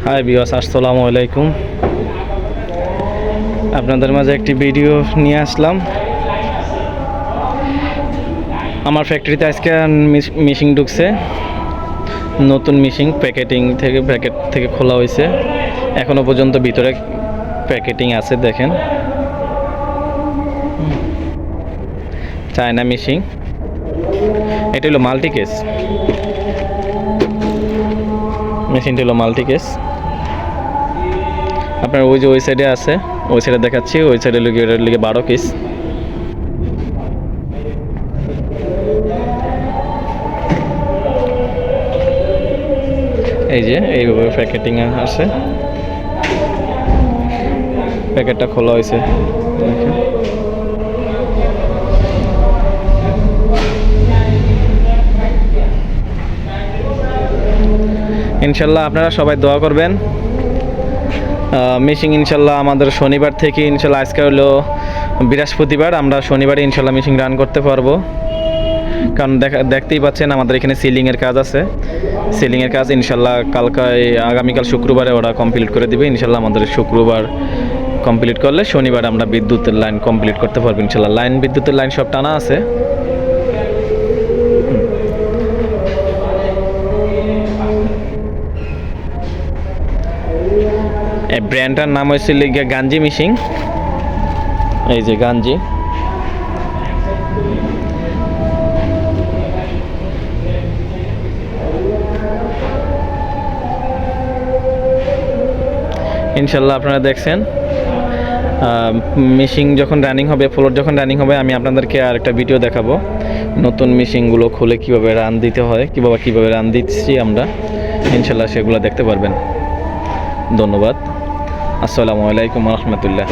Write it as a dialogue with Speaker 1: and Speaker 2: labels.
Speaker 1: Hi viewers, আসসালামু আলাইকুম। আপনাদের মাঝে একটি ভিডিও নিয়ে আসলাম। আমার ফ্যাক্টরিতে আজকে মেশিন ঢুকছে, নতুন মেশিন প্যাকেট থেকে খোলা হয়েছে। এখনো পর্যন্ত ভিতরে প্যাকেটিং আছে, দেখেন। চায়না মেশিন, এটা হলো মাল্টি কেস। মেশিনটা হলো মাল্টি কেস। আপনার ওই যে ওই সাইডে আছে, ওই সাইডে দেখাচ্ছি, ওই সাইডে লিগে 12 কেস। এই যে এইভাবে প্যাকেটিং আছে, প্যাকেটটা খোলা হয়েছে, দেখেন। ইনশাল্লাহ আপনারা সবাই দোয়া করবেন। মেশিন ইনশাল্লাহ আমাদের শনিবার থেকে, ইনশাল্লাহ আজকে হলো বৃহস্পতিবার, আমরা শনিবারে ইনশাল্লাহ মেশিন রান করতে পারবো। কারণ দেখতেই পাচ্ছেন আমাদের এখানে সিলিংয়ের কাজ আছে। সিলিংয়ের কাজ ইনশাল্লাহ আগামীকাল শুক্রবারে ওরা কমপ্লিট করে দিবে। ইনশাল্লাহ আমাদের শুক্রবার কমপ্লিট করলে শনিবার আমরা বিদ্যুতের লাইন কমপ্লিট করতে পারবো ইনশাল্লাহ। বিদ্যুতের লাইন সব টানা আছে। এই ব্র্যান্ডটার নাম হয়েছে গাঞ্জি মেশিন। এই যে গাঞ্জি। ইনশাল্লাহ আপনারা দেখছেন, মেশিন যখন রানিং হবে, ফ্লোর যখন রানিং হবে, আমি আপনাদেরকে আর একটা ভিডিও দেখাবো নতুন মেশিনগুলো খুলে কীভাবে রান দিতে হয়, কীভাবে রান দিচ্ছি আমরা। ইনশাল্লাহ সেগুলো দেখতে পারবেন। ধন্যবাদ। আসসালামু আলাইকুম রহমতুল্লাহ।